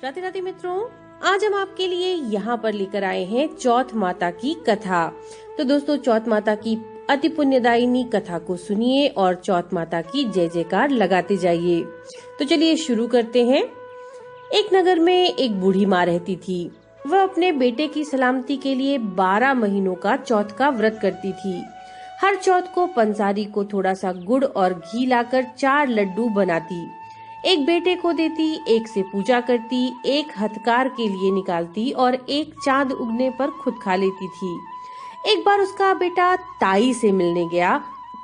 राधे राधे मित्रों, आज हम आपके लिए यहाँ पर लेकर आए हैं चौथ माता की कथा। तो दोस्तों, चौथ माता की अति पुण्यदायिनी कथा को सुनिए और चौथ माता की जय जयकार लगाते जाइए। तो चलिए शुरू करते हैं। एक नगर में एक बूढ़ी माँ रहती थी। वह अपने बेटे की सलामती के लिए 12 महीनों का चौथ का व्रत करती थी। हर चौथ को पंसारी को थोड़ा सा गुड़ और घी लाकर 4 लड्डू बनाती, एक बेटे को देती, एक से पूजा करती, एक हथकार के लिए निकालती और एक चांद उगने पर खुद खा लेती थी। एक बार उसका बेटा ताई से मिलने गया।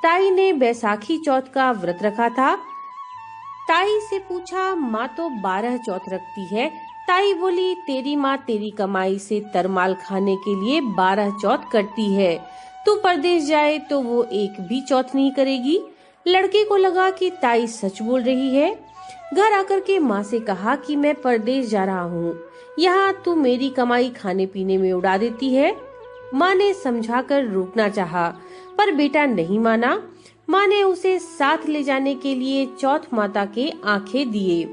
ताई ने बैसाखी चौथ का व्रत रखा था। ताई से पूछा, माँ तो 12 चौथ रखती है। ताई बोली, तेरी माँ तेरी कमाई से तरमाल खाने के लिए 12 चौथ करती है। तू परदेश जाए तो वो एक भी चौथ नहीं करेगी। लड़के को लगा कि ताई सच बोल रही है। घर आकर के माँ से कहा कि मैं परदेश जा रहा हूँ, यहाँ तू मेरी कमाई खाने पीने में उड़ा देती है। माँ ने समझाकर रोकना चाहा, पर बेटा नहीं माना। माँ ने उसे साथ ले जाने के लिए चौथ माता के आंखें दिए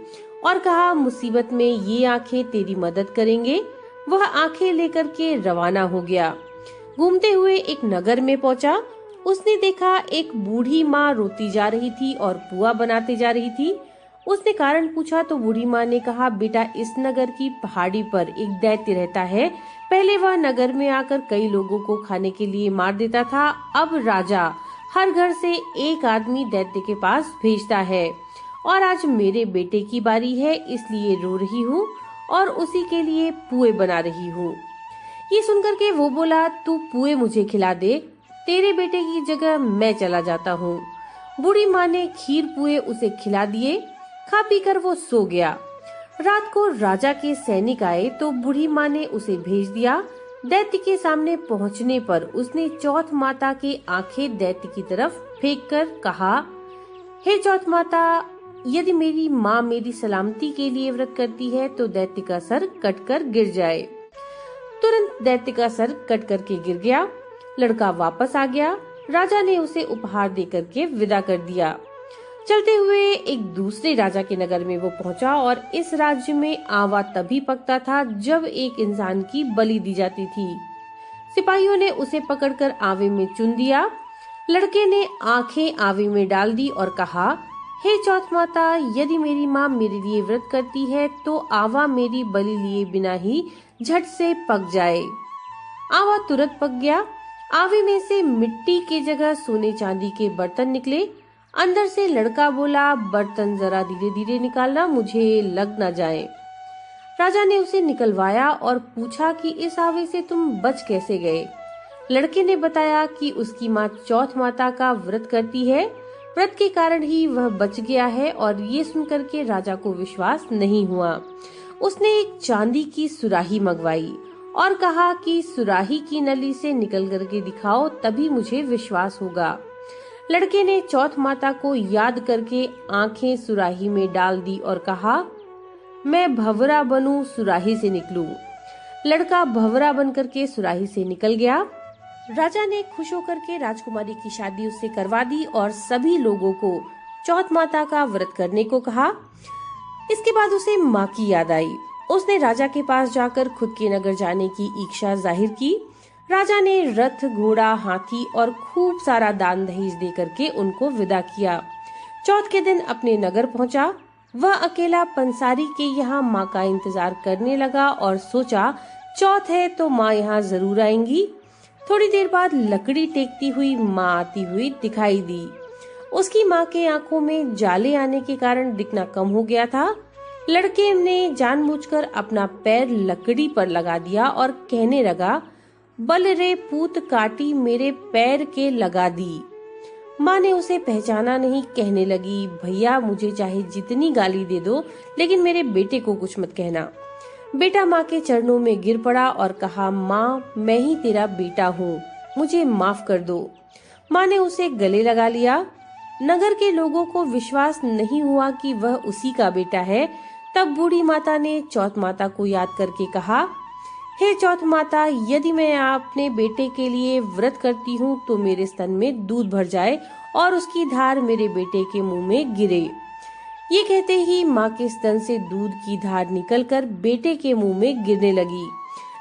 और कहा, मुसीबत में ये आंखें तेरी मदद करेंगे। वह आंखें लेकर के रवाना हो गया। घूमते हुए एक नगर में पहुंचा। उसने देखा एक बूढ़ी माँ रोती जा रही थी और पुआ बनाते जा रही थी। उसने कारण पूछा तो बूढ़ी माँ ने कहा, बेटा इस नगर की पहाड़ी पर एक दैत्य रहता है। पहले वह नगर में आकर कई लोगों को खाने के लिए मार देता था। अब राजा हर घर से एक आदमी दैत्य के पास भेजता है और आज मेरे बेटे की बारी है, इसलिए रो रही हूँ और उसी के लिए पुए बना रही हूँ। ये सुनकर के वो बोला, तू पुए मुझे खिला दे, तेरे बेटे की जगह मैं चला जाता हूँ। बूढ़ी माँ ने खीर पुए उसे खिला दिए। खा पी कर वो सो गया। रात को राजा के सैनिक आए तो बूढ़ी माँ ने उसे भेज दिया। दैत्य के सामने पहुँचने पर उसने चौथ माता की आंखें दैत्य की तरफ फेंक कर कहा, हे चौथ माता, यदि मेरी माँ मेरी सलामती के लिए व्रत करती है तो दैत्य का सर कटकर गिर जाए। तुरंत दैत्य का सर कट करके गिर गया। लड़का वापस आ गया। राजा ने उसे उपहार देकर के विदा कर दिया। चलते हुए एक दूसरे राजा के नगर में वो पहुंचा और इस राज्य में आवा तभी पकता था जब एक इंसान की बलि दी जाती थी। सिपाहियों ने उसे पकड़कर आवे में चुन दिया। लड़के ने आंखें आवे में डाल दी और कहा, हे चौथ माता, यदि मेरी माँ मेरे लिए व्रत करती है तो आवा मेरी बलि लिए बिना ही झट से पक जाए। आवा तुरंत पक गया। आवे में से मिट्टी की जगह सोने चांदी के बर्तन निकले। अंदर से लड़का बोला, बर्तन जरा धीरे धीरे निकालना, मुझे लग न जाए। राजा ने उसे निकलवाया और पूछा कि इस आवे से तुम बच कैसे गए। लड़के ने बताया कि उसकी माँ चौथ माता का व्रत करती है, व्रत के कारण ही वह बच गया है। और ये सुनकर के राजा को विश्वास नहीं हुआ। उसने एक चांदी की सुराही मंगवाई और कहा कि सुराही की नली से निकल करके दिखाओ, तभी मुझे विश्वास होगा। लड़के ने चौथ माता को याद करके आंखें सुराही में डाल दी और कहा, मैं भंवरा बनूं, सुराही से निकलूं। लड़का भंवरा बनकर के सुराही से निकल गया। राजा ने खुश होकर के राजकुमारी की शादी उससे करवा दी और सभी लोगों को चौथ माता का व्रत करने को कहा। इसके बाद उसे माँ की याद आई। उसने राजा के पास जाकर खुद के नगर जाने की इच्छा जाहिर की। राजा ने रथ, घोड़ा, हाथी और खूब सारा दान दहेज दे करके उनको विदा किया। चौथ के दिन अपने नगर पहुंचा। वह अकेला पंसारी के यहाँ माँ का इंतजार करने लगा और सोचा, चौथ है तो माँ यहाँ जरूर आएंगी। थोड़ी देर बाद लकड़ी टेकती हुई माँ आती हुई दिखाई दी। उसकी माँ के आंखों में जाले आने के कारण दिखना कम हो गया था। लड़के ने जानबूझकर अपना पैर लकड़ी पर लगा दिया और कहने लगा, बल रे पूत काटी मेरे पैर के लगा दी। माँ ने उसे पहचाना नहीं। कहने लगी, भैया मुझे चाहे जितनी गाली दे दो, लेकिन मेरे बेटे को कुछ मत कहना। बेटा माँ के चरणों में गिर पड़ा और कहा, माँ मैं ही तेरा बेटा हूँ, मुझे माफ कर दो। माँ ने उसे गले लगा लिया। नगर के लोगों को विश्वास नहीं हुआ कि वह उसी का बेटा है। तब बूढ़ी माता ने चौथ माता को याद करके कहा, हे चौथ माता, यदि मैं अपने बेटे के लिए व्रत करती हूँ तो मेरे स्तन में दूध भर जाए और उसकी धार मेरे बेटे के मुंह में गिरे। ये कहते ही माँ के स्तन से दूध की धार निकलकर बेटे के मुंह में गिरने लगी।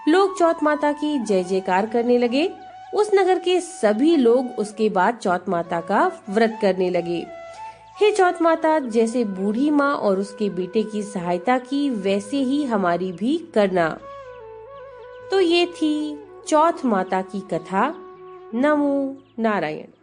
लोग चौथ माता की जय जयकार करने लगे। उस नगर के सभी लोग उसके बाद चौथ माता का व्रत करने लगे। हे चौथ माता, जैसे बूढ़ी माँ और उसके बेटे की सहायता की, वैसे ही हमारी भी करना। तो ये थी चौथ माता की कथा। नमो नारायण।